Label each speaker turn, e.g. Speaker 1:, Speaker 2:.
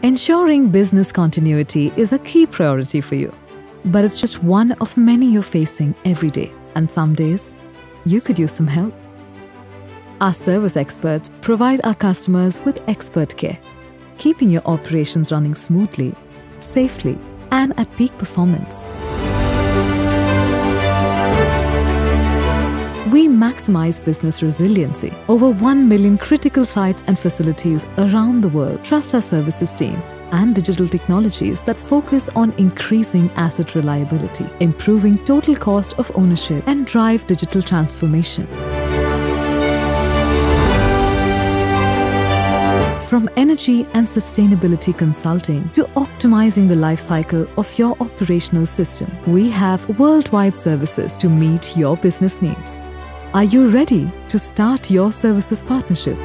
Speaker 1: Ensuring business continuity is a key priority for you, but it's just one of many you're facing every day, and some days you could use some help. Our service experts provide our customers with expert care, keeping your operations running smoothly, safely, and at peak performance. We maximize business resiliency. Over 1 million critical sites and facilities around the world trust our services team and digital technologies that focus on increasing asset reliability, improving total cost of ownership, and drive digital transformation. From energy and sustainability consulting to optimizing the life cycle of your operational system, we have worldwide services to meet your business needs. Are you ready to start your services partnership?